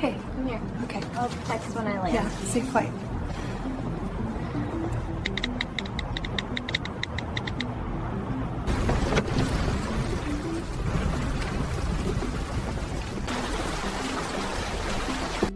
Hey, come here. Okay. I'll text when I land. Yeah, safe flight.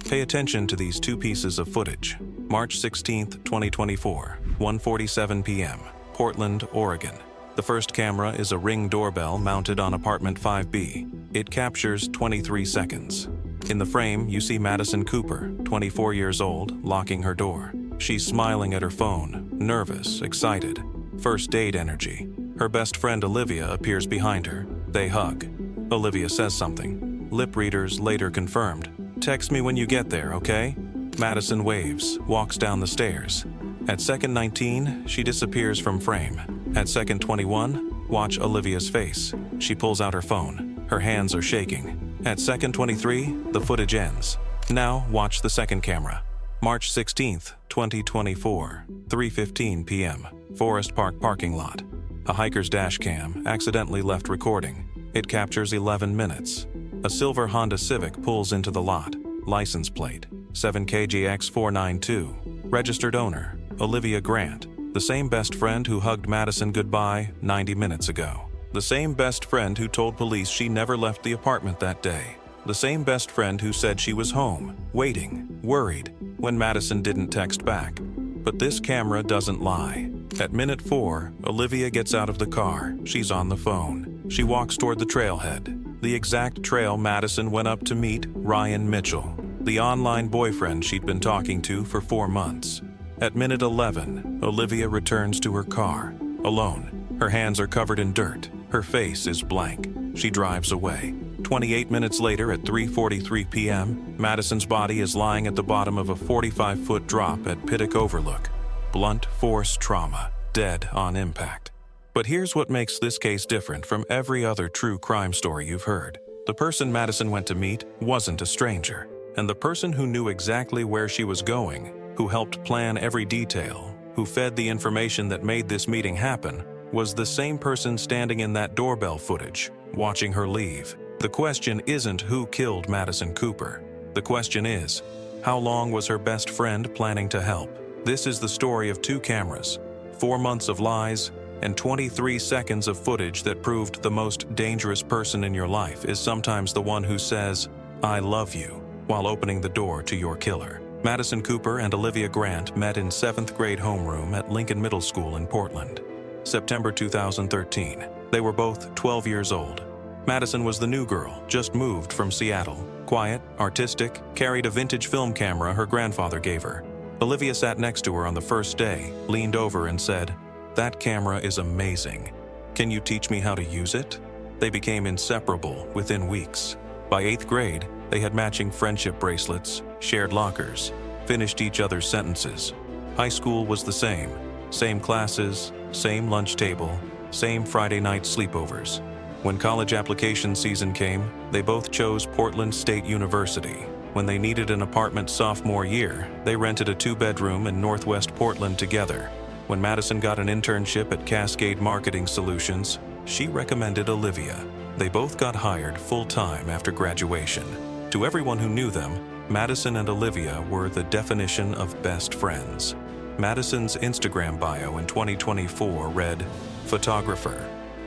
Pay attention to these two pieces of footage. March 16th, 2024, 1:47 p.m., Portland, Oregon. The first camera is a Ring doorbell mounted on apartment 5B. It captures 23 seconds. In the frame, you see Madison Cooper, 24 years old, locking her door. She's smiling at her phone, nervous, excited. First date energy. Her best friend Olivia appears behind her. They hug. Olivia says something. Lip readers later confirmed. "Text me when you get there, okay?" Madison waves, walks down the stairs. At second 19, she disappears from frame. At second 21, watch Olivia's face. She pulls out her phone. Her hands are shaking. At second 23, the footage ends. Now watch the second camera. March 16th, 2024, 3:15 p.m., Forest Park parking lot. A hiker's dash cam accidentally left recording. It captures 11 minutes. A silver Honda Civic pulls into the lot. License plate 7KGX492. Registered owner Olivia Grant, the same best friend who hugged Madison goodbye 90 minutes ago. The same best friend who told police she never left the apartment that day. The same best friend who said she was home, waiting, worried, when Madison didn't text back. But this camera doesn't lie. At minute 4, Olivia gets out of the car. She's on the phone. She walks toward the trailhead. The exact trail Madison went up to meet Ryan Mitchell, the online boyfriend she'd been talking to for 4 months. At minute 11, Olivia returns to her car, alone. Her hands are covered in dirt. Her face is blank. She drives away. 28 minutes later at 3:43 p.m., Madison's body is lying at the bottom of a 45-foot drop at Pittock Overlook. Blunt force trauma, dead on impact. But here's what makes this case different from every other true crime story you've heard. The person Madison went to meet wasn't a stranger, and the person who knew exactly where she was going, who helped plan every detail, who fed the information that made this meeting happen, was the same person standing in that doorbell footage, watching her leave. The question isn't who killed Madison Cooper. The question is, how long was her best friend planning to help? This is the story of 2 cameras, 4 months of lies, and 23 seconds of footage that proved the most dangerous person in your life is sometimes the one who says, "I love you," while opening the door to your killer. Madison Cooper and Olivia Grant met in 7th grade homeroom at Lincoln Middle School in Portland. September 2013. They were both 12 years old. Madison was the new girl, just moved from Seattle. Quiet, artistic, carried a vintage film camera her grandfather gave her. Olivia sat next to her on the first day, leaned over and said, "That camera is amazing. Can you teach me how to use it?" They became inseparable within weeks. By 8th grade, they had matching friendship bracelets, shared lockers, finished each other's sentences. High school was the same. Same classes, same lunch table, same Friday night sleepovers. When college application season came, they both chose Portland State University. When they needed an apartment sophomore year, they rented a 2-bedroom in Northwest Portland together. When Madison got an internship at Cascade Marketing Solutions, she recommended Olivia. They both got hired full-time after graduation. To everyone who knew them, Madison and Olivia were the definition of best friends. Madison's Instagram bio in 2024 read, "Photographer,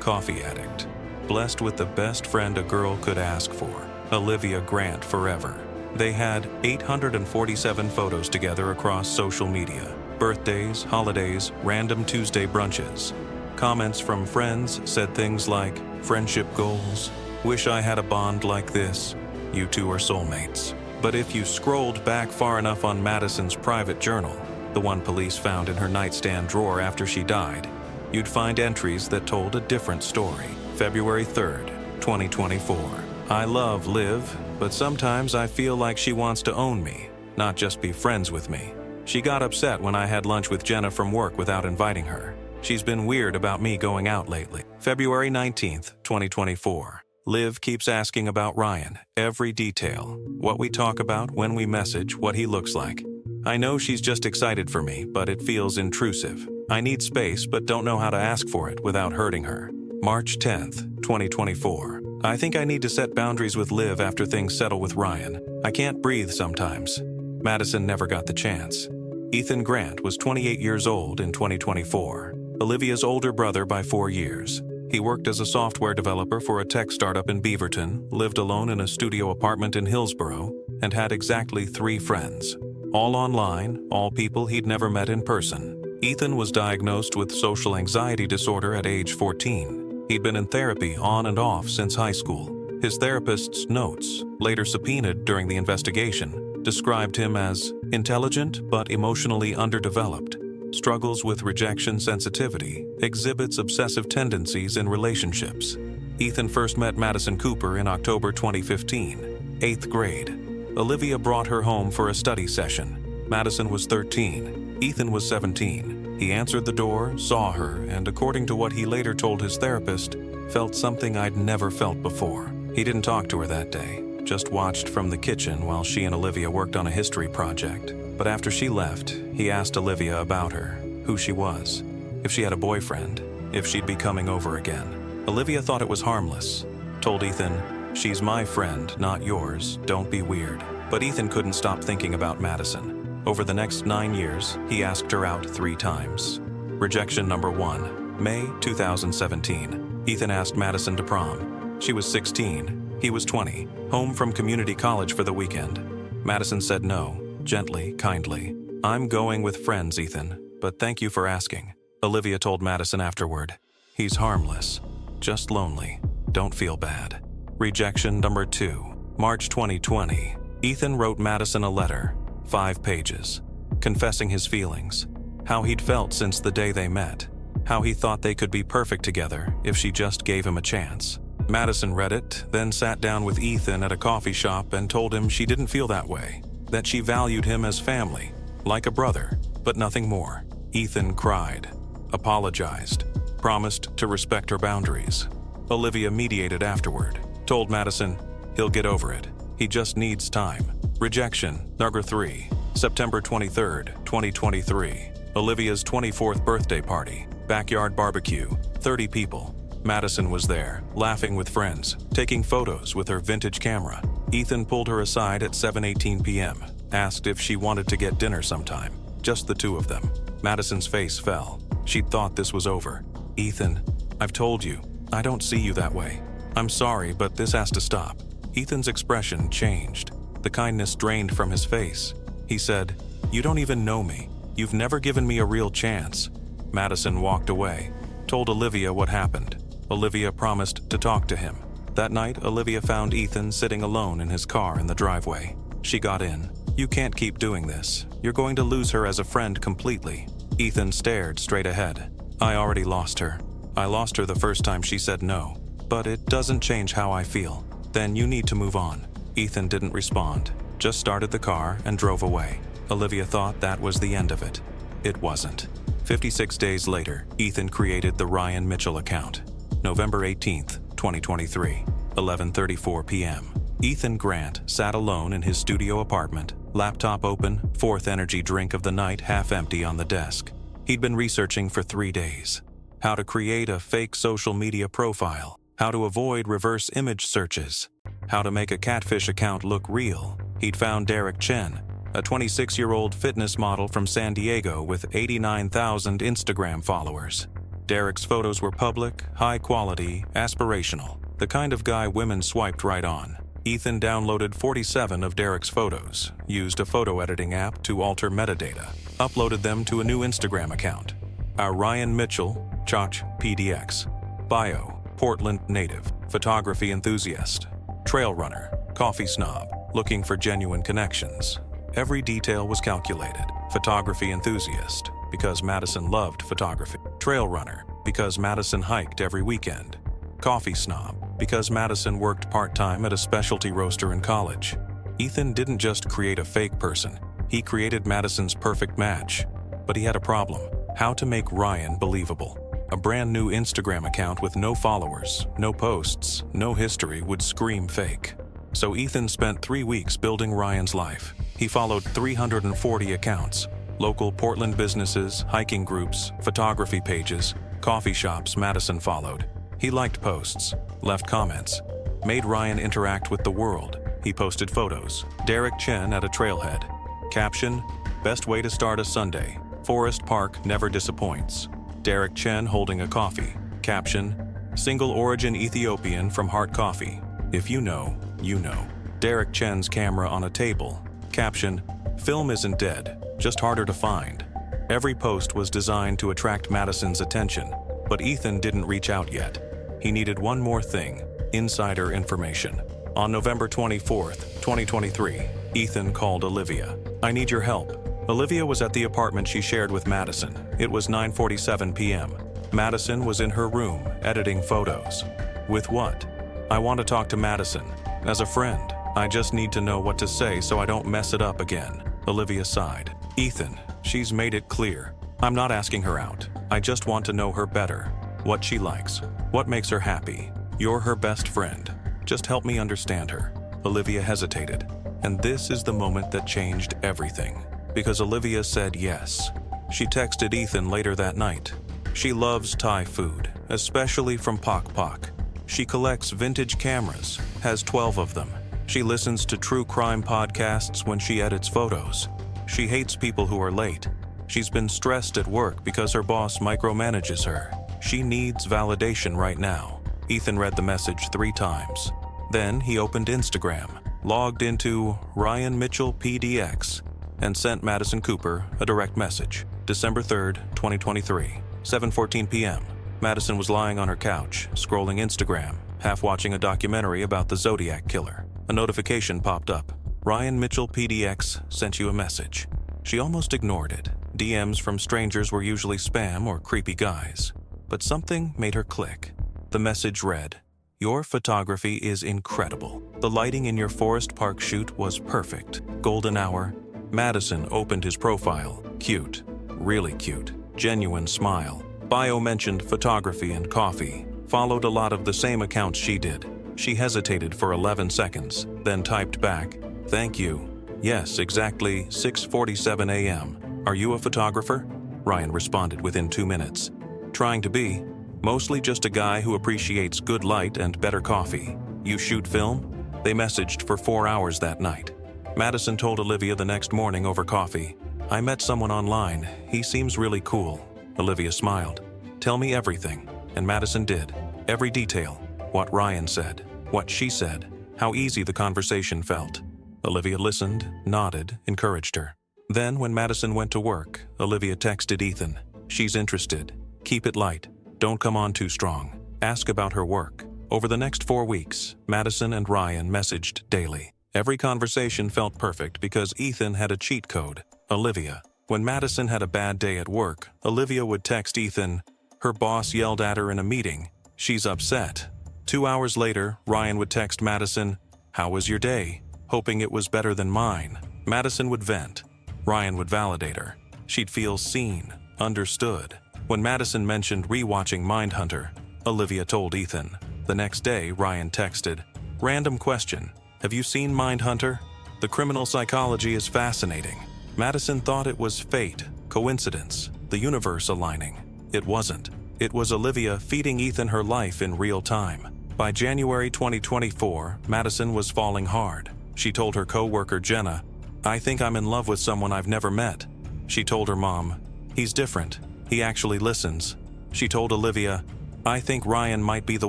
coffee addict, blessed with the best friend a girl could ask for, Olivia Grant forever." They had 847 photos together across social media. Birthdays, holidays, random Tuesday brunches. Comments from friends said things like, "Friendship goals, wish I had a bond like this, you two are soulmates." But if you scrolled back far enough on Madison's private journal, the one police found in her nightstand drawer after she died, you'd find entries that told a different story. February 3rd, 2024. "I love Liv, but sometimes I feel like she wants to own me, not just be friends with me. She got upset when I had lunch with Jenna from work without inviting her. She's been weird about me going out lately." February 19th, 2024. "Liv keeps asking about Ryan, every detail. What we talk about, when we message, what he looks like. I know she's just excited for me, but it feels intrusive. I need space but don't know how to ask for it without hurting her." March 10th, 2024. I think I need to set boundaries with Liv after things settle with Ryan. I can't breathe sometimes. Madison never got the chance. Ethan Grant was 28 years old in 2024, Olivia's older brother by 4 years. He worked as a software developer for a tech startup in Beaverton, lived alone in a studio apartment in Hillsborough, and had exactly 3 friends. All online, all people he'd never met in person. Ethan was diagnosed with social anxiety disorder at age 14. He'd been in therapy on and off since high school. His therapist's notes, later subpoenaed during the investigation, described him as intelligent but emotionally underdeveloped, struggles with rejection sensitivity, exhibits obsessive tendencies in relationships. Ethan first met Madison Cooper in October 2015, 8th grade. Olivia brought her home for a study session. Madison was 13, Ethan was 17. He answered the door, saw her, and according to what he later told his therapist, felt something I'd never felt before. He didn't talk to her that day, just watched from the kitchen while she and Olivia worked on a history project. But after she left, he asked Olivia about her, who she was, if she had a boyfriend, if she'd be coming over again. Olivia thought it was harmless, told Ethan, "She's my friend, not yours, don't be weird." But Ethan couldn't stop thinking about Madison. Over the next 9 years, he asked her out 3 times. Rejection number 1, May 2017. Ethan asked Madison to prom. She was 16, he was 20, home from community college for the weekend. Madison said no, gently, kindly. "I'm going with friends, Ethan, but thank you for asking." Olivia told Madison afterward, "He's harmless, just lonely, don't feel bad." Rejection number 2, March 2020. Ethan wrote Madison a letter, 5 pages, confessing his feelings, how he'd felt since the day they met, how he thought they could be perfect together if she just gave him a chance. Madison read it, then sat down with Ethan at a coffee shop and told him she didn't feel that way, that she valued him as family, like a brother, but nothing more. Ethan cried, apologized, promised to respect her boundaries. Olivia mediated afterward, told Madison, "He'll get over it. He just needs time." Rejection number 3, September 23rd, 2023. Olivia's 24th birthday party, backyard barbecue, 30 people. Madison was there, laughing with friends, taking photos with her vintage camera. Ethan pulled her aside at 7:18 p.m., asked if she wanted to get dinner sometime, just the 2 of them. Madison's face fell. She'd thought this was over. "Ethan, I've told you, I don't see you that way. I'm sorry, but this has to stop." Ethan's expression changed. The kindness drained from his face. He said, "You don't even know me. You've never given me a real chance." Madison walked away, told Olivia what happened. Olivia promised to talk to him. That night, Olivia found Ethan sitting alone in his car in the driveway. She got in. "You can't keep doing this. You're going to lose her as a friend completely." Ethan stared straight ahead. "I already lost her. I lost her the first time she said no. But it doesn't change how I feel. Then you need to move on." Ethan didn't respond, just started the car and drove away. Olivia thought that was the end of it. It wasn't. 56 days later, Ethan created the Ryan Mitchell account. November 18th, 2023, 11:34 p.m. Ethan Grant sat alone in his studio apartment, laptop open, 4th energy drink of the night half empty on the desk. He'd been researching for 3 days. How to create a fake social media profile, how to avoid reverse image searches, how to make a catfish account look real. He'd found Derek Chen, a 26-year-old fitness model from San Diego with 89,000 Instagram followers. Derek's photos were public, high quality, aspirational, the kind of guy women swiped right on. Ethan downloaded 47 of Derek's photos, used a photo editing app to alter metadata, uploaded them to a new Instagram account. Our Ryan Mitchell, Chach PDX. Bio, Portland native, photography enthusiast, trail runner, coffee snob, looking for genuine connections. Every detail was calculated. Photography enthusiast, because Madison loved photography. Trail runner, because Madison hiked every weekend. Coffee snob, because Madison worked part-time at a specialty roaster in college. Ethan didn't just create a fake person, he created Madison's perfect match. But he had a problem: how to make Ryan believable. A brand new Instagram account with no followers, no posts, no history would scream fake. So Ethan spent 3 weeks building Ryan's life. He followed 340 accounts, local Portland businesses, hiking groups, photography pages, coffee shops Madison followed. He liked posts, left comments. made Ryan interact with the world. He posted photos. Derek Chen at a trailhead. Caption, best way to start a Sunday. Forest Park never disappoints. Derek Chen holding a coffee. Caption, single origin Ethiopian from Heart Coffee. If you know, you know. Derek Chen's camera on a table. Caption, film isn't dead, just harder to find. Every post was designed to attract Madison's attention, but Ethan didn't reach out yet. He needed one more thing, insider information. On November 24th, 2023, Ethan called Olivia. I need your help. Olivia was at the apartment she shared with Madison. It was 9:47 p.m. Madison was in her room, editing photos. With what? I want to talk to Madison. As a friend, I just need to know what to say so I don't mess it up again. Olivia sighed. Ethan, she's made it clear. I'm not asking her out. I just want to know her better. What she likes. What makes her happy. You're her best friend. Just help me understand her. Olivia hesitated. And this is the moment that changed everything. Because Olivia said yes. She texted Ethan later that night. She loves Thai food, especially from Pak Pak. She collects vintage cameras, has 12 of them. She listens to true crime podcasts when she edits photos. She hates people who are late. She's been stressed at work because her boss micromanages her. She needs validation right now. Ethan read the message 3 times. Then he opened Instagram, logged into Ryan Mitchell PDX, and sent Madison Cooper a direct message. December 3rd, 2023, 7:14 p.m. Madison was lying on her couch, scrolling Instagram, half watching a documentary about the Zodiac killer. A notification popped up. Ryan Mitchell PDX sent you a message. She almost ignored it. DMs from strangers were usually spam or creepy guys. But something made her click. The message read, your photography is incredible. The lighting in your Forest Park shoot was perfect. Golden hour. Madison opened his profile. Cute. Really cute. Genuine smile. Bio mentioned photography and coffee. Followed a lot of the same accounts she did. She hesitated for 11 seconds, then typed back, thank you. Yes, exactly 6:47 a.m. Are you a photographer? Ryan responded within 2 minutes. Trying to be. Mostly just a guy who appreciates good light and better coffee. You shoot film? They messaged for 4 hours that night. Madison told Olivia the next morning over coffee, I met someone online. He seems really cool. Olivia smiled. Tell me everything. And Madison did. Every detail. What Ryan said. What she said. How easy the conversation felt. Olivia listened, nodded, encouraged her. Then, when Madison went to work, Olivia texted Ethan. She's interested. Keep it light. Don't come on too strong. Ask about her work. Over the next 4 weeks, Madison and Ryan messaged daily. Every conversation felt perfect because Ethan had a cheat code, Olivia. When Madison had a bad day at work, Olivia would text Ethan, her boss yelled at her in a meeting. She's upset. 2 hours later, Ryan would text Madison, how was your day? Hoping it was better than mine. Madison would vent. Ryan would validate her. She'd feel seen, understood. When Madison mentioned rewatching Mindhunter, Olivia told Ethan. The next day, Ryan texted, random question, have you seen Mindhunter? The criminal psychology is fascinating. Madison thought it was fate, coincidence, the universe aligning. It wasn't. It was Olivia feeding Ethan her life in real time. By January 2024, Madison was falling hard. She told her co-worker Jenna, I think I'm in love with someone I've never met. She told her mom, he's different. He actually listens. She told Olivia, I think Ryan might be the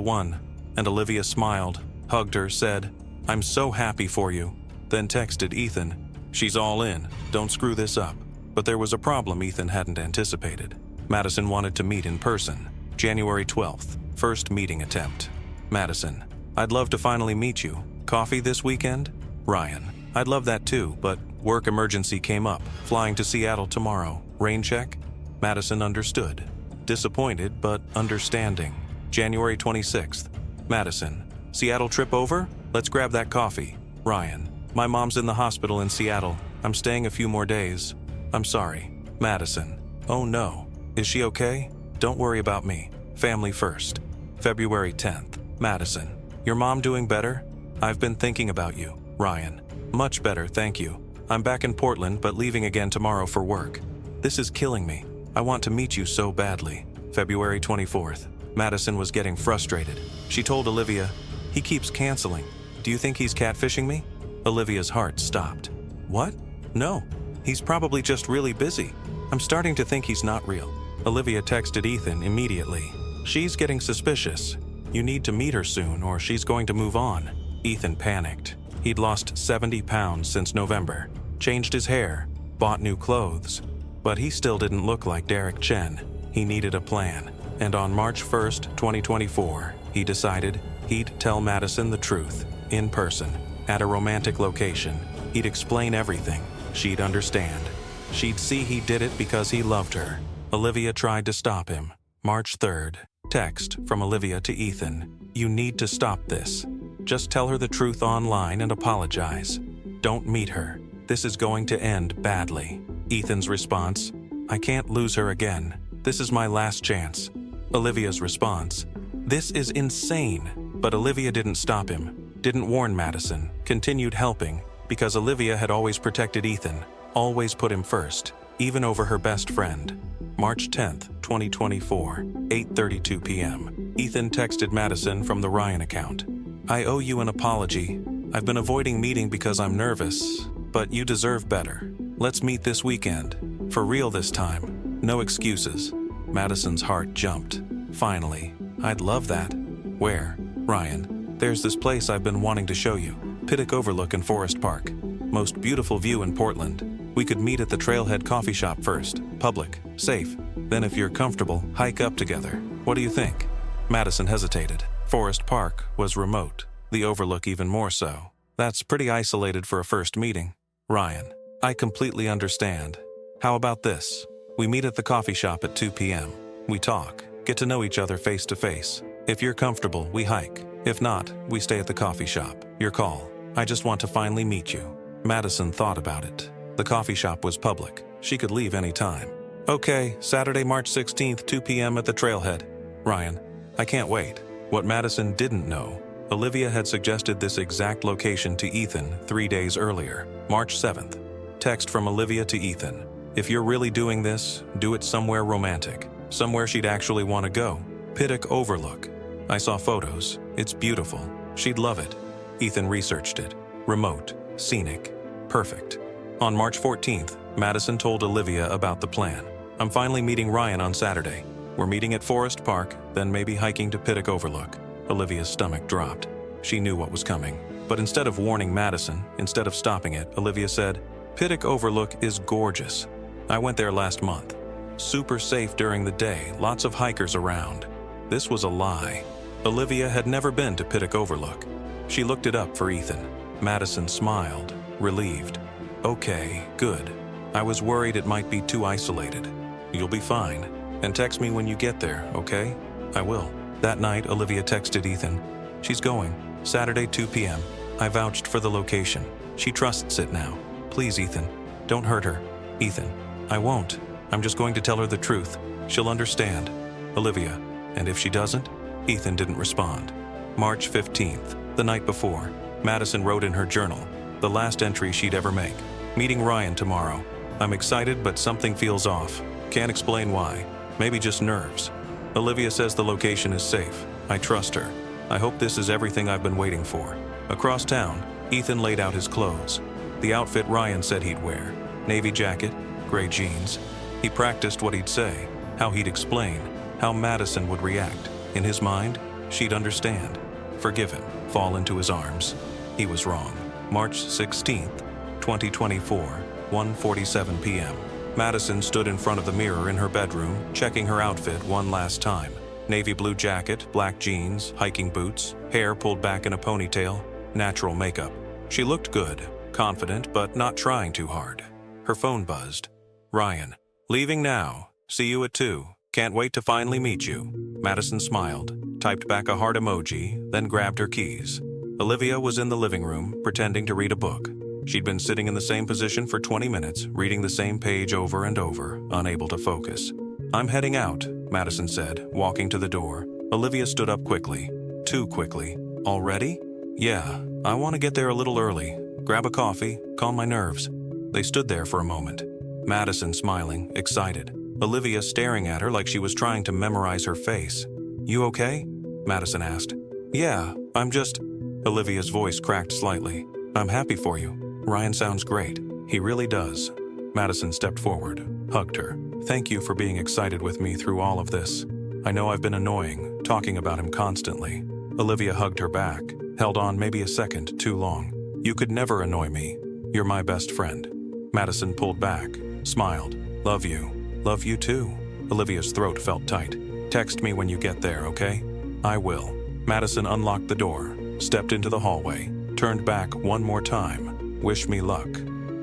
one. And Olivia smiled, hugged her, said, I'm so happy for you. Then texted Ethan, she's all in, don't screw this up. But there was a problem Ethan hadn't anticipated. Madison wanted to meet in person. January 12th, first meeting attempt. Madison, I'd love to finally meet you. Coffee this weekend? Ryan, I'd love that too, but work emergency came up. Flying to Seattle tomorrow. Rain check? Madison understood. Disappointed, but understanding. January 26th. Madison, Seattle trip over? Let's grab that coffee. Ryan, my mom's in the hospital in Seattle. I'm staying a few more days. I'm sorry. Madison, oh no. Is she okay? Don't worry about me. Family first. February 10th. Madison, your mom doing better? I've been thinking about you. Ryan, much better, thank you. I'm back in Portland, but leaving again tomorrow for work. This is killing me. I want to meet you so badly. February 24th. Madison was getting frustrated. She told Olivia, He keeps canceling. Do you think he's catfishing me? Olivia's heart stopped. What? No. He's probably just really busy. I'm starting to think he's not real. Olivia texted Ethan immediately. She's getting suspicious. You need to meet her soon or she's going to move on. Ethan panicked. He'd lost 70 pounds since November, changed his hair, bought new clothes. But he still didn't look like Derek Chen. He needed a plan. And on March 1st, 2024, he decided he'd tell Madison the truth, in person, at a romantic location. He'd explain everything. She'd understand. She'd see he did it because he loved her. Olivia tried to stop him. March 3rd, text from Olivia to Ethan. You need to stop this. Just tell her the truth online and apologize. Don't meet her. This is going to end badly. Ethan's response, I can't lose her again. This is my last chance. Olivia's response, this is insane. But Olivia didn't stop him, didn't warn Madison, continued helping, because Olivia had always protected Ethan, always put him first, even over her best friend. March 10th, 2024, 8:32 p.m. Ethan texted Madison from the Ryan account. I owe you an apology. I've been avoiding meeting because I'm nervous, but you deserve better. Let's meet this weekend. For real this time. No excuses. Madison's heart jumped. Finally. I'd love that. Where? Ryan. There's this place I've been wanting to show you. Pittock Overlook in Forest Park. Most beautiful view in Portland. We could meet at the Trailhead coffee shop first. Public. Safe. Then if you're comfortable, hike up together. What do you think? Madison hesitated. Forest Park was remote. The Overlook even more so. That's pretty isolated for a first meeting. Ryan. I completely understand. How about this? We meet at the coffee shop at 2 p.m. We talk, get to know each other face to face. If you're comfortable, we hike. If not, we stay at the coffee shop. Your call. I just want to finally meet you. Madison thought about it. The coffee shop was public. She could leave any time. Okay, Saturday, March 16th, 2 p.m. at the Trailhead. Ryan. I can't wait. What Madison didn't know, Olivia had suggested this exact location to Ethan 3 days earlier, March 7th. Text from Olivia to Ethan. If you're really doing this, do it somewhere romantic. Somewhere she'd actually want to go. Pittock Overlook. I saw photos. It's beautiful. She'd love it. Ethan researched it. Remote. Scenic. Perfect. On March 14th, Madison told Olivia about the plan. I'm finally meeting Ryan on Saturday. We're meeting at Forest Park, then maybe hiking to Pittock Overlook. Olivia's stomach dropped. She knew what was coming. But instead of warning Madison, instead of stopping it, Olivia said, Pittock Overlook is gorgeous. I went there last month. Super safe during the day, lots of hikers around. This was a lie. Olivia had never been to Pittock Overlook. She looked it up for Ethan. Madison smiled, relieved. Okay, good. I was worried it might be too isolated. You'll be fine. And text me when you get there, okay? I will. That night, Olivia texted Ethan. She's going. Saturday, 2 p.m. I vouched for the location. She trusts it now. Please, Ethan, don't hurt her. Ethan, I won't. I'm just going to tell her the truth. She'll understand. Olivia, and if she doesn't? Ethan didn't respond. March 15th, the night before, Madison wrote in her journal, the last entry she'd ever make. Meeting Ryan tomorrow. I'm excited, but something feels off. Can't explain why. Maybe just nerves. Olivia says the location is safe. I trust her. I hope this is everything I've been waiting for. Across town, Ethan laid out his clothes. The outfit Ryan said he'd wear. Navy jacket, gray jeans. He practiced what he'd say, how he'd explain, how Madison would react. In his mind, she'd understand. Forgive him, fall into his arms. He was wrong. March 16th, 2024, 1:47 p.m. Madison stood in front of the mirror in her bedroom, checking her outfit one last time. Navy blue jacket, black jeans, hiking boots, hair pulled back in a ponytail, natural makeup. She looked good, confident, but not trying too hard. Her phone buzzed. Ryan. Leaving now. See you at 2. Can't wait to finally meet you. Madison smiled, typed back a heart emoji, then grabbed her keys. Olivia was in the living room, pretending to read a book. She'd been sitting in the same position for 20 minutes, reading the same page over and over, unable to focus. I'm heading out, Madison said, walking to the door. Olivia stood up quickly. Too quickly. Already? Yeah, I want to get there a little early. Grab a coffee, calm my nerves. They stood there for a moment. Madison smiling, excited. Olivia staring at her like she was trying to memorize her face. You okay? Madison asked. Yeah, I'm just... Olivia's voice cracked slightly. I'm happy for you. Ryan sounds great. He really does. Madison stepped forward, hugged her. Thank you for being excited with me through all of this. I know I've been annoying, talking about him constantly. Olivia hugged her back, held on maybe a second too long. You could never annoy me. You're my best friend. Madison pulled back, smiled. Love you. Love you too. Olivia's throat felt tight. Text me when you get there, okay? I will. Madison unlocked the door, stepped into the hallway, turned back one more time. Wish me luck.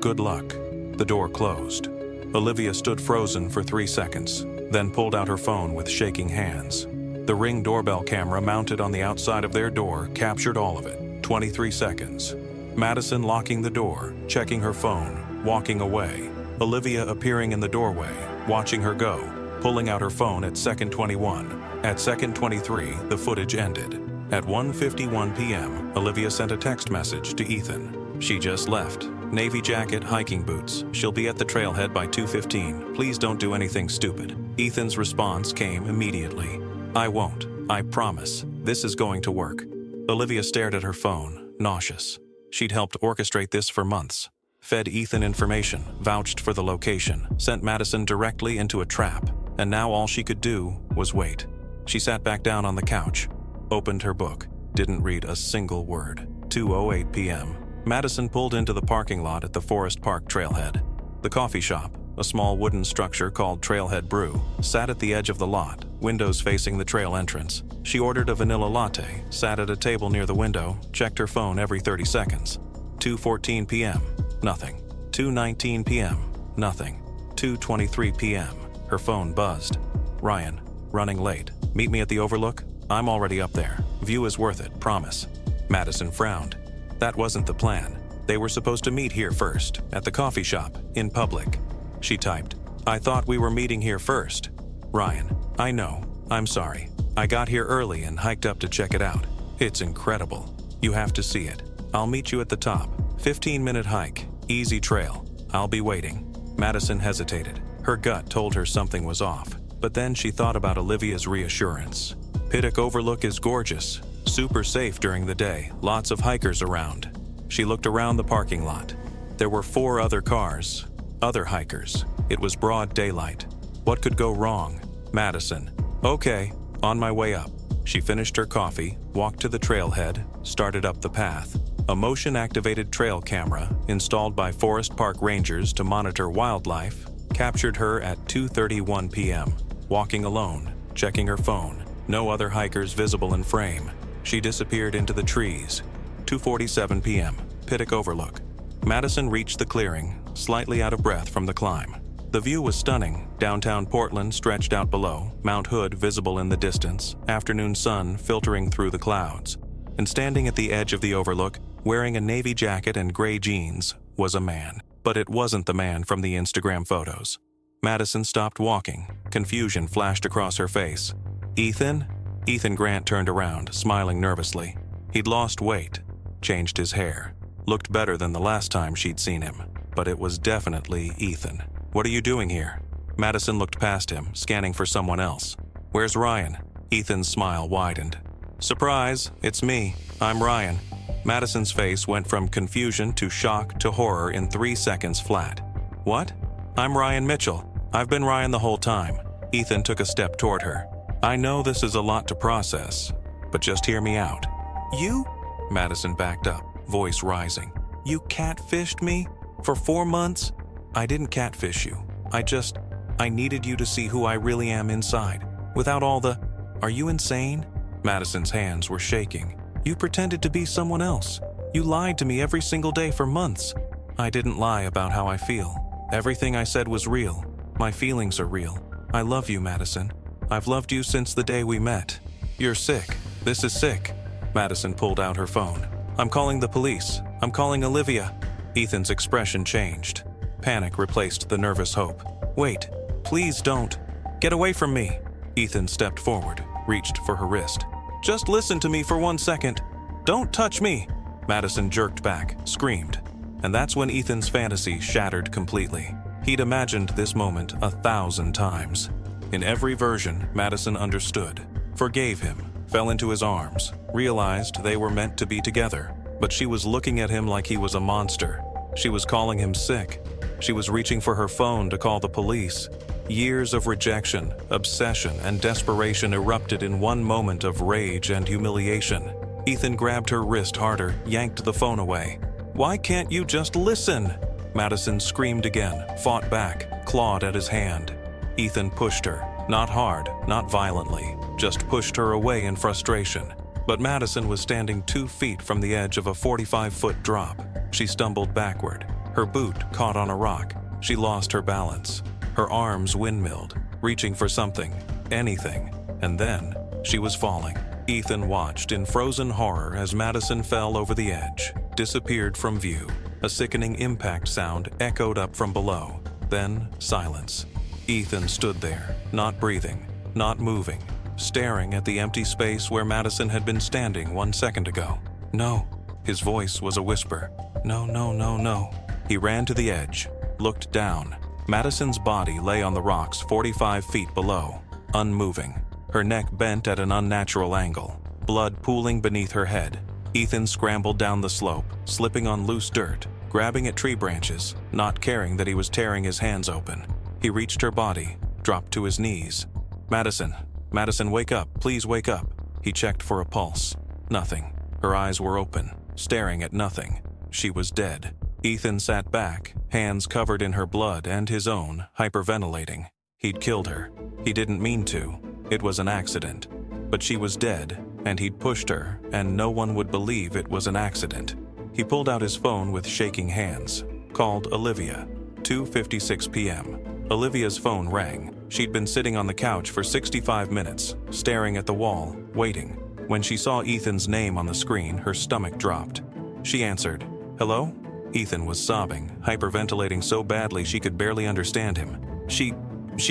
Good luck. The door closed. Olivia stood frozen for 3 seconds, then pulled out her phone with shaking hands. The Ring doorbell camera mounted on the outside of their door captured all of it. 23 seconds. Madison locking the door, checking her phone, walking away. Olivia appearing in the doorway, watching her go, pulling out her phone at second 21. At second 23, the footage ended. At 1:51 p.m., Olivia sent a text message to Ethan. She just left. Navy jacket, hiking boots. She'll be at the trailhead by 2:15. Please don't do anything stupid. Ethan's response came immediately. I won't. I promise. This is going to work. Olivia stared at her phone, nauseous. She'd helped orchestrate this for months. Fed Ethan information, vouched for the location, sent Madison directly into a trap, and now all she could do was wait. She sat back down on the couch, opened her book, didn't read a single word. 2:08 p.m. Madison pulled into the parking lot at the Forest Park trailhead. The coffee shop, a small wooden structure called Trailhead Brew, sat at the edge of the lot, windows facing the trail entrance. She ordered a vanilla latte, sat at a table near the window, checked her phone every 30 seconds. 2:14 p.m. Nothing. 2:19 p.m. Nothing. 2:23 p.m. Her phone buzzed. Ryan, running late. Meet me at the Overlook? I'm already up there. View is worth it, promise. Madison frowned. That wasn't the plan. They were supposed to meet here first, at the coffee shop, in public. She typed, I thought we were meeting here first. Ryan, I know. I'm sorry. I got here early and hiked up to check it out. It's incredible. You have to see it. I'll meet you at the top. 15-minute hike, easy trail. I'll be waiting. Madison hesitated. Her gut told her something was off, but then she thought about Olivia's reassurance. Pittock Overlook is gorgeous, super safe during the day, lots of hikers around. She looked around the parking lot. There were 4 other cars, other hikers. It was broad daylight. What could go wrong? Madison. Okay, on my way up. She finished her coffee, walked to the trailhead, started up the path. A motion-activated trail camera, installed by Forest Park Rangers to monitor wildlife, captured her at 2:31 p.m., walking alone, checking her phone. No other hikers visible in frame. She disappeared into the trees. 2:47 p.m., Pitic Overlook. Madison reached the clearing, slightly out of breath from the climb. The view was stunning. Downtown Portland stretched out below, Mount Hood visible in the distance, afternoon sun filtering through the clouds. And standing at the edge of the overlook, wearing a navy jacket and gray jeans, was a man. But it wasn't the man from the Instagram photos. Madison stopped walking. Confusion flashed across her face. Ethan? Ethan Grant turned around, smiling nervously. He'd lost weight, changed his hair, looked better than the last time she'd seen him. But it was definitely Ethan. What are you doing here? Madison looked past him, scanning for someone else. Where's Ryan? Ethan's smile widened. Surprise, it's me. I'm Ryan. Madison's face went from confusion to shock to horror in 3 seconds flat. What? I'm Ryan Mitchell. I've been Ryan the whole time. Ethan took a step toward her. I know this is a lot to process, but just hear me out. You? Madison backed up, voice rising. You catfished me? For 4 months? I didn't catfish you. I needed you to see who I really am inside. Without all the, are you insane? Madison's hands were shaking. You pretended to be someone else. You lied to me every single day for months. I didn't lie about how I feel. Everything I said was real. My feelings are real. I love you, Madison. I've loved you since the day we met. You're sick. This is sick. Madison pulled out her phone. I'm calling the police. I'm calling Olivia. Ethan's expression changed. Panic replaced the nervous hope. Wait, please don't. Get away from me. Ethan stepped forward, reached for her wrist. Just listen to me for 1 second. Don't touch me. Madison jerked back, screamed. And that's when Ethan's fantasy shattered completely. He'd imagined this moment 1,000 times. In every version, Madison understood, forgave him, fell into his arms, realized they were meant to be together. But she was looking at him like he was a monster. She was calling him sick. She was reaching for her phone to call the police. Years of rejection, obsession, and desperation erupted in one moment of rage and humiliation. Ethan grabbed her wrist harder, yanked the phone away. "Why can't you just listen?" Madison screamed again, fought back, clawed at his hand. Ethan pushed her, not hard, not violently, just pushed her away in frustration. But Madison was standing 2 feet from the edge of a 45-foot drop. She stumbled backward. Her boot caught on a rock. She lost her balance. Her arms windmilled, reaching for something, anything, and then she was falling. Ethan watched in frozen horror as Madison fell over the edge, disappeared from view. A sickening impact sound echoed up from below. Then silence. Ethan stood there, not breathing, not moving, staring at the empty space where Madison had been standing 1 second ago. "No." His voice was a whisper. "No, no, no, no." He ran to the edge, looked down. Madison's body lay on the rocks 45 feet below, unmoving, her neck bent at an unnatural angle, blood pooling beneath her head. Ethan scrambled down the slope, slipping on loose dirt, grabbing at tree branches, not caring that he was tearing his hands open. He reached her body, dropped to his knees. Madison, wake up, please wake up." He checked for a pulse. Nothing. Her eyes were open, staring at nothing. She was dead. Ethan sat back, hands covered in her blood and his own, hyperventilating. He'd killed her. He didn't mean to. It was an accident. But she was dead, and he'd pushed her, and no one would believe it was an accident. He pulled out his phone with shaking hands, called Olivia. 2:56 p.m. Olivia's phone rang. She'd been sitting on the couch for 65 minutes, staring at the wall, waiting. When she saw Ethan's name on the screen, her stomach dropped. She answered. "Hello?" Ethan was sobbing, hyperventilating so badly she could barely understand him. She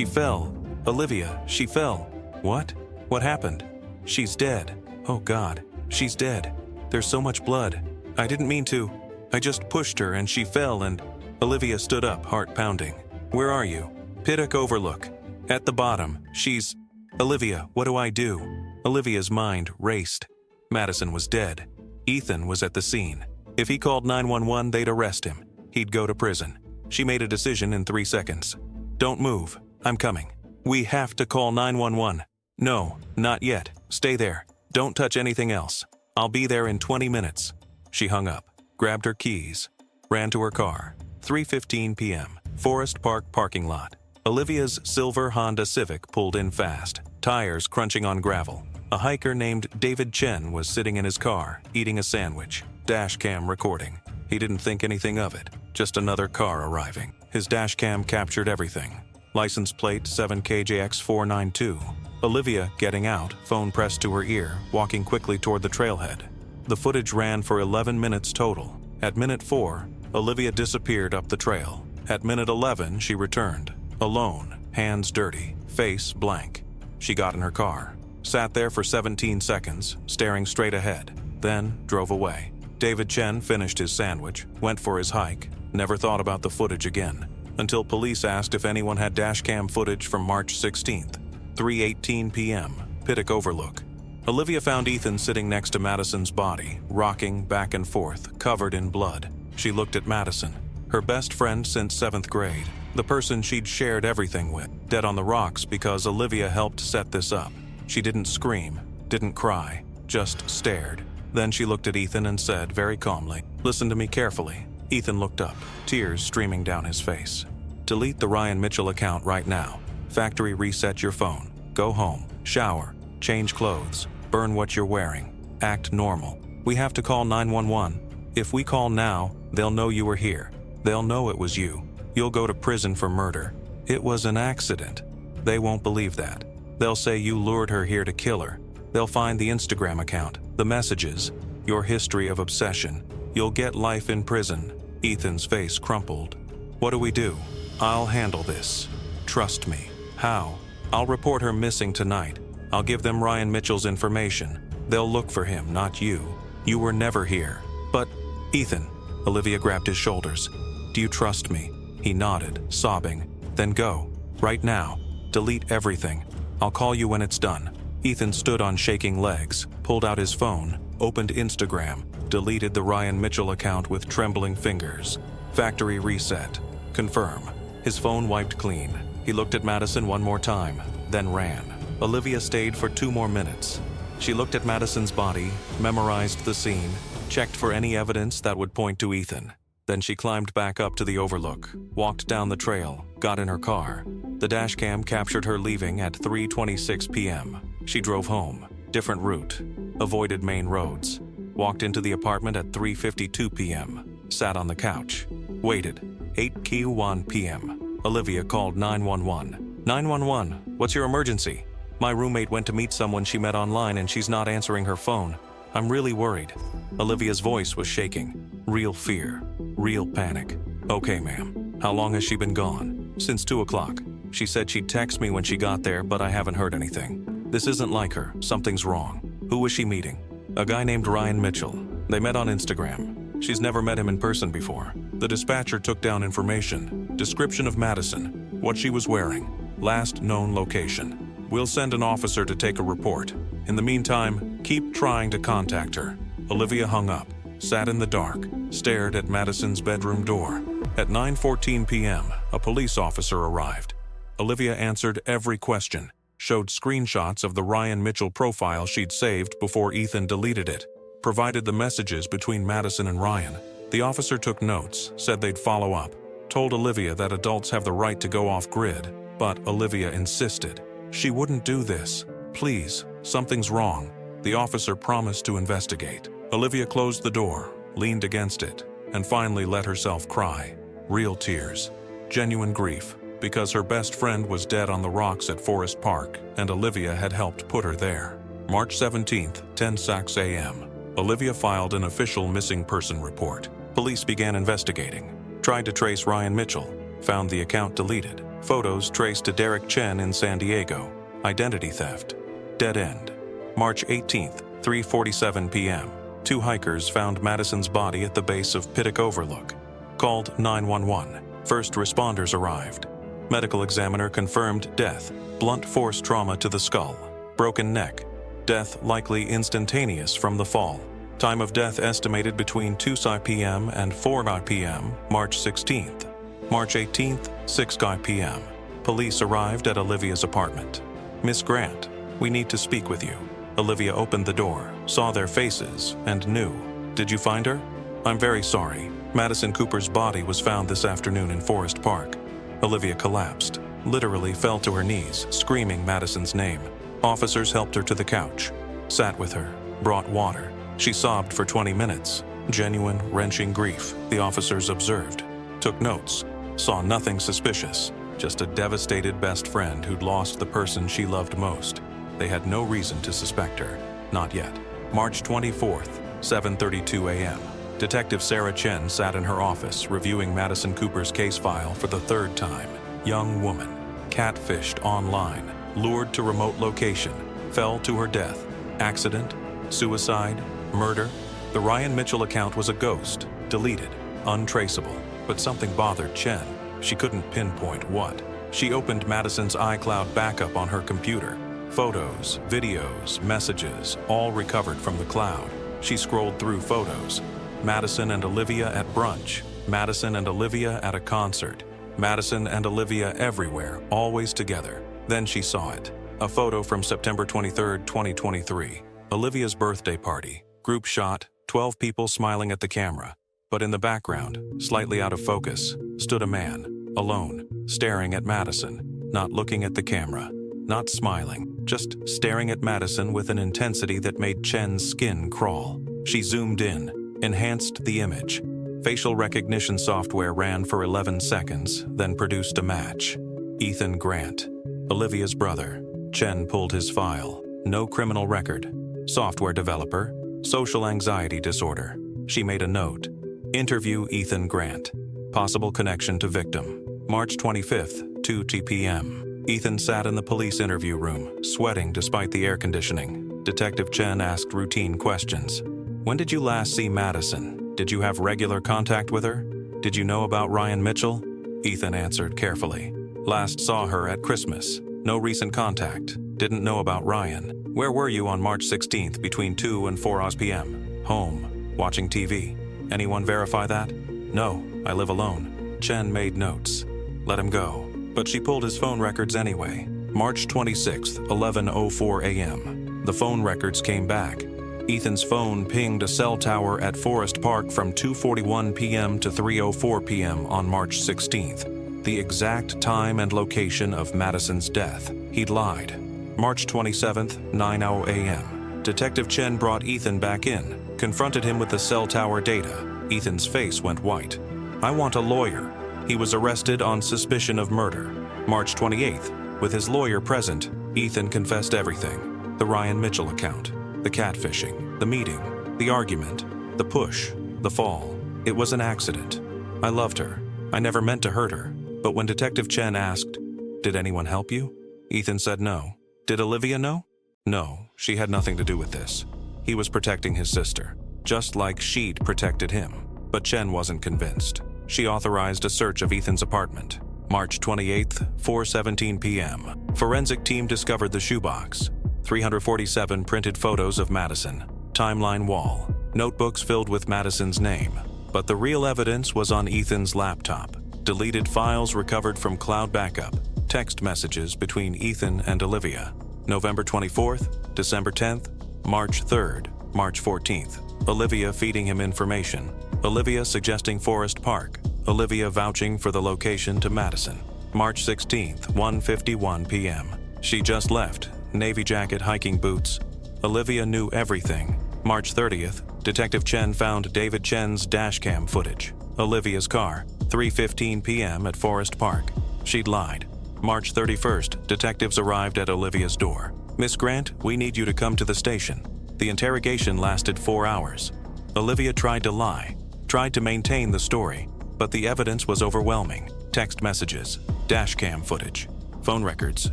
fell. Olivia, she fell." "What? What happened?" "She's dead." "Oh God, she's dead. There's so much blood. I didn't mean to. I just pushed her and she fell and..." Olivia stood up, heart pounding. "Where are you?" "Pittock Overlook. At the bottom. She's..." "Olivia, what do I do?" Olivia's mind raced. Madison was dead. Ethan was at the scene. If he called 911, they'd arrest him. He'd go to prison. She made a decision in 3 seconds. "Don't move. I'm coming. We have to call 911. "No, not yet. Stay there. Don't touch anything else. I'll be there in 20 minutes. She hung up, grabbed her keys, ran to her car. 3:15 p.m. Forest Park parking lot. Olivia's silver Honda Civic pulled in fast, tires crunching on gravel. A hiker named David Chen was sitting in his car, eating a sandwich. Dashcam recording. He didn't think anything of it. Just another car arriving. His dashcam captured everything. License plate 7KJX492. Olivia getting out, phone pressed to her ear, walking quickly toward the trailhead. The footage ran for 11 minutes total. At minute 4, Olivia disappeared up the trail. At minute 11, she returned. Alone, hands dirty, face blank. She got in her car. Sat there for 17 seconds, staring straight ahead. Then drove away. David Chen finished his sandwich, went for his hike, never thought about the footage again, until police asked if anyone had dashcam footage from March 16th, 3:18 p.m., Pitic Overlook. Olivia found Ethan sitting next to Madison's body, rocking back and forth, covered in blood. She looked at Madison, her best friend since 7th grade, the person she'd shared everything with, dead on the rocks because Olivia helped set this up. She didn't scream, didn't cry, just stared. Then she looked at Ethan and said very calmly, "Listen to me carefully." Ethan looked up, tears streaming down his face. "Delete the Ryan Mitchell account right now. Factory reset your phone. Go home, shower, change clothes, burn what you're wearing. Act normal. We have to call 911. If we call now, they'll know you were here. They'll know it was you. You'll go to prison for murder. It was an accident. They won't believe that. They'll say you lured her here to kill her. They'll find the Instagram account, the messages, your history of obsession. You'll get life in prison." Ethan's face crumpled. "What do we do?" "I'll handle this. Trust me." "How?" "I'll report her missing tonight. I'll give them Ryan Mitchell's information. They'll look for him, not you. You were never here." "But, Ethan," Olivia grabbed his shoulders. "Do you trust me?" He nodded, sobbing. "Then go. Right now. Delete everything. I'll call you when it's done." Ethan stood on shaking legs, pulled out his phone, opened Instagram, deleted the Ryan Mitchell account with trembling fingers. Factory reset. Confirm. His phone wiped clean. He looked at Madison one more time, then ran. Olivia stayed for 2 more minutes. She looked at Madison's body, memorized the scene, checked for any evidence that would point to Ethan. Then she climbed back up to the Overlook, walked down the trail, got in her car. The dashcam captured her leaving at 3:26 p.m. She drove home, different route, avoided main roads, walked into the apartment at 3:52 p.m., sat on the couch, waited. 8:01 p.m. Olivia called 911. 911, what's your emergency? My roommate went to meet someone she met online and she's not answering her phone. I'm really worried. Olivia's voice was shaking. Real fear. Real panic. Okay, ma'am. How long has she been gone? Since 2 o'clock. She said she'd text me when she got there, but I haven't heard anything. This isn't like her. Something's wrong. Who was she meeting? A guy named Ryan Mitchell. They met on Instagram. She's never met him in person before. The dispatcher took down information. Description of Madison. What she was wearing. Last known location. We'll send an officer to take a report. In the meantime, keep trying to contact her. Olivia hung up, sat in the dark, stared at Madison's bedroom door. At 9:14 p.m., a police officer arrived. Olivia answered every question, showed screenshots of the Ryan Mitchell profile she'd saved before Ethan deleted it, provided the messages between Madison and Ryan. The officer took notes, said they'd follow up, told Olivia that adults have the right to go off-grid, but Olivia insisted. She wouldn't do this. Please, something's wrong. The officer promised to investigate. Olivia closed the door, leaned against it, and finally let herself cry. Real tears. Genuine grief, because her best friend was dead on the rocks at Forest Park, and Olivia had helped put her there. March 17th, 10:06 a.m. Olivia filed an official missing person report. Police began investigating. Tried to trace Ryan Mitchell. Found the account deleted. Photos traced to Derek Chen in San Diego. Identity theft. Dead end. March 18th, 3:47 p.m. 2 hikers found Madison's body at the base of Pittock Overlook. Called 911. First responders arrived. Medical examiner confirmed death. Blunt force trauma to the skull. Broken neck. Death likely instantaneous from the fall. Time of death estimated between 2 p.m. and 4 p.m. March 16th. March 18th, 6 p.m. Police arrived at Olivia's apartment. Miss Grant, we need to speak with you. Olivia opened the door, saw their faces, and knew. Did you find her? I'm very sorry. Madison Cooper's body was found this afternoon in Forest Park. Olivia collapsed, literally fell to her knees, screaming Madison's name. Officers helped her to the couch, sat with her, brought water. She sobbed for 20 minutes. Genuine, wrenching grief, the officers observed. Took notes. Saw nothing suspicious, just a devastated best friend who'd lost the person she loved most. They had no reason to suspect her. Not yet. March 24th, 7:32 a.m. Detective Sarah Chen sat in her office reviewing Madison Cooper's case file for the 3rd time. Young woman, catfished online, lured to remote location, fell to her death. Accident, suicide, murder. The Ryan Mitchell account was a ghost, deleted, untraceable. But something bothered Chen. She couldn't pinpoint what. She opened Madison's iCloud backup on her computer. Photos, videos, messages, all recovered from the cloud. She scrolled through photos. Madison and Olivia at brunch. Madison and Olivia at a concert. Madison and Olivia everywhere, always together. Then she saw it. A photo from September 23, 2023. Olivia's birthday party. Group shot, 12 people smiling at the camera. But in the background, slightly out of focus, stood a man, alone, staring at Madison, not looking at the camera, not smiling, just staring at Madison with an intensity that made Chen's skin crawl. She zoomed in, enhanced the image. Facial recognition software ran for 11 seconds, then produced a match. Ethan Grant, Olivia's brother. Chen pulled his file. No criminal record. Software developer. Social anxiety disorder. She made a note. Interview Ethan Grant. Possible connection to victim. March 25th, 2 p.m. Ethan sat in the police interview room, sweating despite the air conditioning. Detective Chen asked routine questions. When did you last see Madison? Did you have regular contact with her? Did you know about Ryan Mitchell? Ethan answered carefully. Last saw her at Christmas. No recent contact. Didn't know about Ryan. Where were you on March 16th between 2 and 4 p.m.? Home. Watching TV. Anyone verify that? No, I live alone. Chen made notes. Let him go. But she pulled his phone records anyway. March 26th, 11:04 a.m. The phone records came back. Ethan's phone pinged a cell tower at Forest Park from 2:41 p.m. to 3:04 p.m. on March 16th. The exact time and location of Madison's death. He'd lied. March 27th, 9:00 a.m. Detective Chen brought Ethan back in, confronted him with the cell tower data. Ethan's face went white. I want a lawyer. He was arrested on suspicion of murder. March 28th, with his lawyer present, Ethan confessed everything. The Ryan Mitchell account, the catfishing, the meeting, the argument, the push, the fall. It was an accident. I loved her. I never meant to hurt her. But when Detective Chen asked, "Did anyone help you?" Ethan said no. Did Olivia know? No, she had nothing to do with this. He was protecting his sister, just like she'd protected him. But Chen wasn't convinced. She authorized a search of Ethan's apartment. March 28th, 4:17 p.m. Forensic team discovered the shoebox. 347 printed photos of Madison. Timeline wall. Notebooks filled with Madison's name. But the real evidence was on Ethan's laptop. Deleted files recovered from cloud backup. Text messages between Ethan and Olivia. November 24th, December 10th, March 3rd, March 14th. Olivia feeding him information. Olivia suggesting Forest Park. Olivia vouching for the location to Madison. March 16th, 1:51 p.m. She just left. Navy jacket, hiking boots. Olivia knew everything. March 30th, Detective Chen found David Chen's dashcam footage. Olivia's car, 3:15 p.m. at Forest Park. She'd lied. March 31st, detectives arrived at Olivia's door. Miss Grant, we need you to come to the station. The interrogation lasted 4 hours. Olivia tried to lie, tried to maintain the story, but the evidence was overwhelming. Text messages, dashcam footage, phone records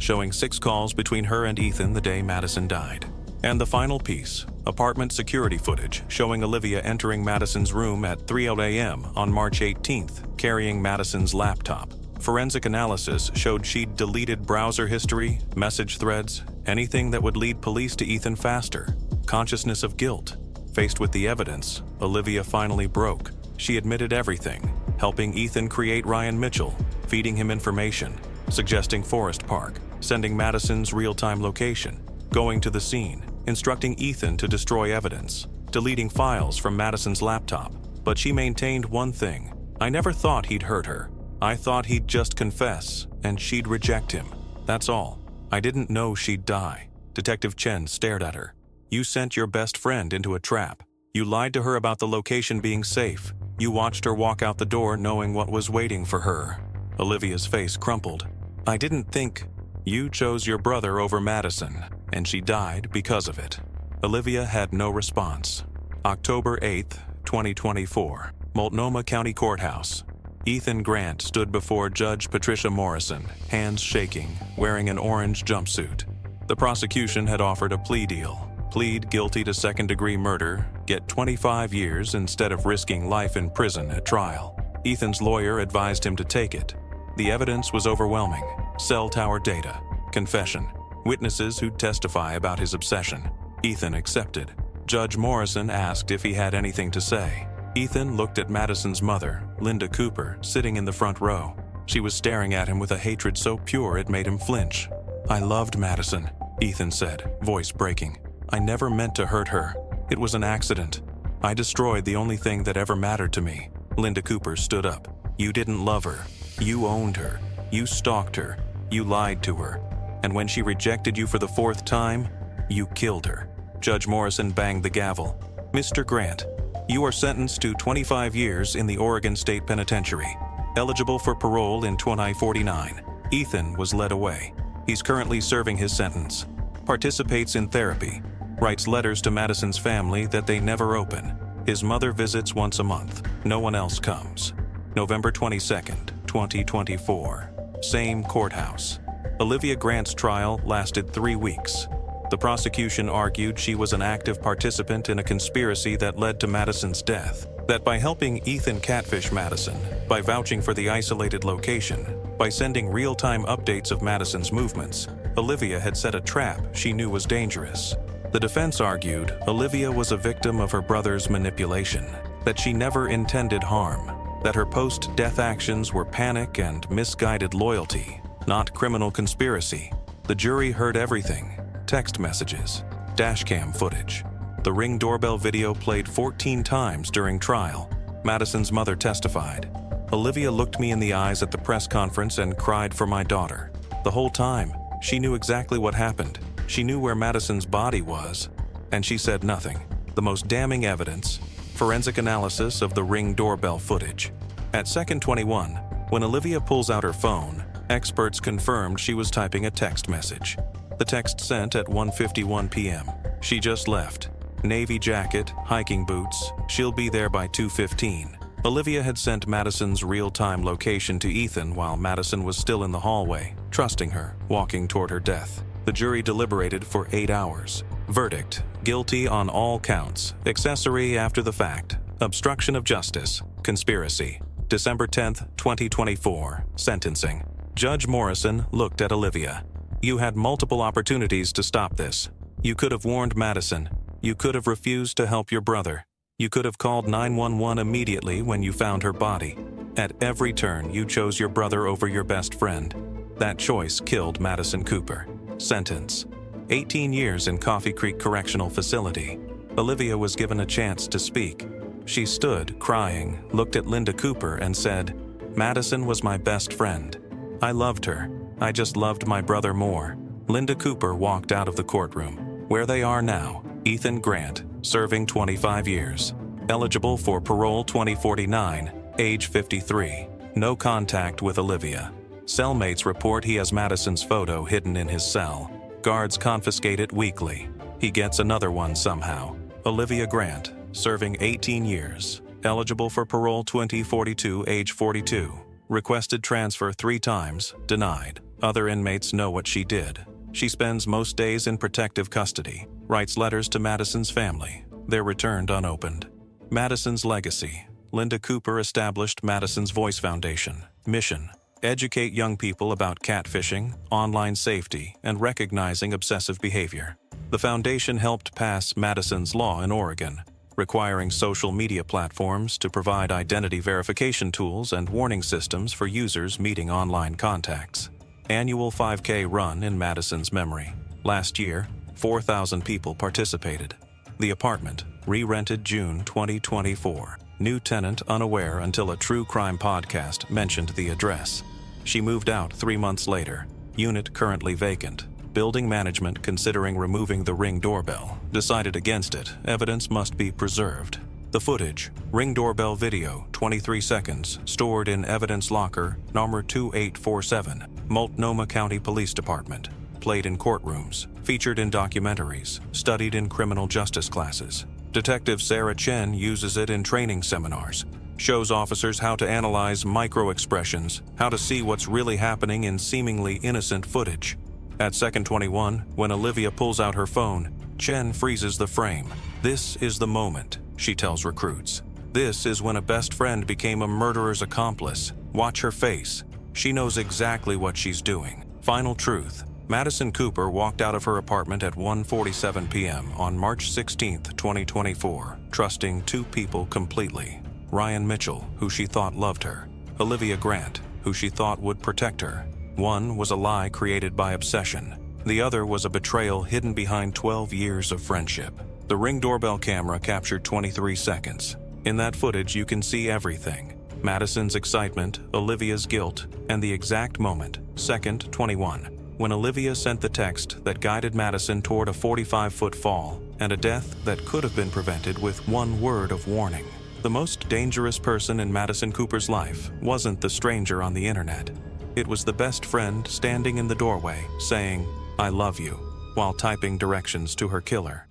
showing 6 calls between her and Ethan the day Madison died. And the final piece, apartment security footage showing Olivia entering Madison's room at 3:00 a.m. on March 18th, carrying Madison's laptop. Forensic analysis showed she'd deleted browser history, message threads, anything that would lead police to Ethan faster. Consciousness of guilt. Faced with the evidence, Olivia finally broke. She admitted everything, helping Ethan create Ryan Mitchell, feeding him information, suggesting Forest Park, sending Madison's real-time location, going to the scene, instructing Ethan to destroy evidence, deleting files from Madison's laptop. But she maintained one thing. I never thought he'd hurt her. I thought he'd just confess, and she'd reject him. That's all. I didn't know she'd die. Detective Chen stared at her. You sent your best friend into a trap. You lied to her about the location being safe. You watched her walk out the door knowing what was waiting for her. Olivia's face crumpled. I didn't think. You chose your brother over Madison, and she died because of it. Olivia had no response. October 8th, 2024. Multnomah County Courthouse. Ethan Grant stood before Judge Patricia Morrison, hands shaking, wearing an orange jumpsuit. The prosecution had offered a plea deal. Plead guilty to second-degree murder, get 25 years instead of risking life in prison at trial. Ethan's lawyer advised him to take it. The evidence was overwhelming. Cell tower data, confession, witnesses who'd testify about his obsession. Ethan accepted. Judge Morrison asked if he had anything to say. Ethan looked at Madison's mother, Linda Cooper, sitting in the front row. She was staring at him with a hatred so pure it made him flinch. I loved Madison, Ethan said, voice breaking. I never meant to hurt her. It was an accident. I destroyed the only thing that ever mattered to me. Linda Cooper stood up. You didn't love her. You owned her. You stalked her. You lied to her. And when she rejected you for the 4th time, you killed her. Judge Morrison banged the gavel. Mr. Grant, you are sentenced to 25 years in the Oregon State Penitentiary, eligible for parole in 2049. Ethan was led away. He's currently serving his sentence, participates in therapy, writes letters to Madison's family that they never open. His mother visits once a month. No one else comes. November 22nd, 2024. Same courthouse. Olivia Grant's trial lasted 3 weeks. The prosecution argued she was an active participant in a conspiracy that led to Madison's death, that by helping Ethan catfish Madison, by vouching for the isolated location, By sending real-time updates of Madison's movements, Olivia had set a trap she knew was dangerous. The defense argued Olivia was a victim of her brother's manipulation, that she never intended harm, that her post-death actions were panic and misguided loyalty, not criminal conspiracy. The jury heard everything: text messages, dashcam footage. The Ring doorbell video played 14 times during trial. Madison's mother testified. Olivia looked me in the eyes at the press conference and cried for my daughter. The whole time, she knew exactly what happened. She knew where Madison's body was, and she said nothing. The most damning evidence: forensic analysis of the Ring doorbell footage. At second 21, when Olivia pulls out her phone, experts confirmed she was typing a text message. The text sent at 1:51 p.m. She just left. Navy jacket, hiking boots, she'll be there by 2:15. Olivia had sent Madison's real-time location to Ethan while Madison was still in the hallway, trusting her, walking toward her death. The jury deliberated for 8 hours. Verdict: guilty on all counts, accessory after the fact, obstruction of justice, conspiracy. December 10, 2024, sentencing. Judge Morrison looked at Olivia. You had multiple opportunities to stop this. You could have warned Madison. You could have refused to help your brother. You could have called 911 immediately when you found her body. At every turn, you chose your brother over your best friend. That choice killed Madison Cooper. Sentence: 18 years in Coffee Creek Correctional Facility. Olivia was given a chance to speak. She stood, crying, looked at Linda Cooper and said, "Madison was my best friend. I loved her. I just loved my brother more." Linda Cooper walked out of the courtroom. Where they are now: Ethan Grant, serving 25 years. Eligible for parole 2049, age 53. No contact with Olivia. Cellmates report he has Madison's photo hidden in his cell. Guards confiscate it weekly. He gets another one somehow. Olivia Grant, serving 18 years. Eligible for parole 2042, age 42. Requested transfer 3 times, denied. Other inmates know what she did. She spends most days in protective custody. Writes letters to Madison's family. They're returned unopened. Madison's legacy. Linda Cooper established Madison's Voice Foundation. Mission: educate young people about catfishing, online safety, and recognizing obsessive behavior. The foundation helped pass Madison's Law in Oregon, requiring social media platforms to provide identity verification tools and warning systems for users meeting online contacts. Annual 5K run in Madison's memory. Last year, 4,000 people participated. The apartment, re-rented June 2024. New tenant unaware until a true crime podcast mentioned the address. She moved out 3 months later. Unit currently vacant. Building management considering removing the Ring doorbell. Decided against it. Evidence must be preserved. The footage: Ring doorbell video, 23 seconds, stored in evidence locker number 2847, Multnomah County Police Department. Played in courtrooms, featured in documentaries, studied in criminal justice classes. Detective Sarah Chen uses it in training seminars. Shows officers how to analyze micro-expressions, how to see what's really happening in seemingly innocent footage. At second 21, when Olivia pulls out her phone, Chen freezes the frame. "This is the moment," she tells recruits. "This is when a best friend became a murderer's accomplice. Watch her face. She knows exactly what she's doing." Final truth: Madison Cooper walked out of her apartment at 1:47 p.m. on March 16, 2024, trusting 2 people completely. Ryan Mitchell, who she thought loved her. Olivia Grant, who she thought would protect her. One was a lie created by obsession. The other was a betrayal hidden behind 12 years of friendship. The Ring doorbell camera captured 23 seconds. In that footage, you can see everything: Madison's excitement, Olivia's guilt, and the exact moment, second 21, when Olivia sent the text that guided Madison toward a 45-foot fall and a death that could have been prevented with 1 word of warning. The most dangerous person in Madison Cooper's life wasn't the stranger on the internet. It was the best friend standing in the doorway saying, "I love you," while typing directions to her killer.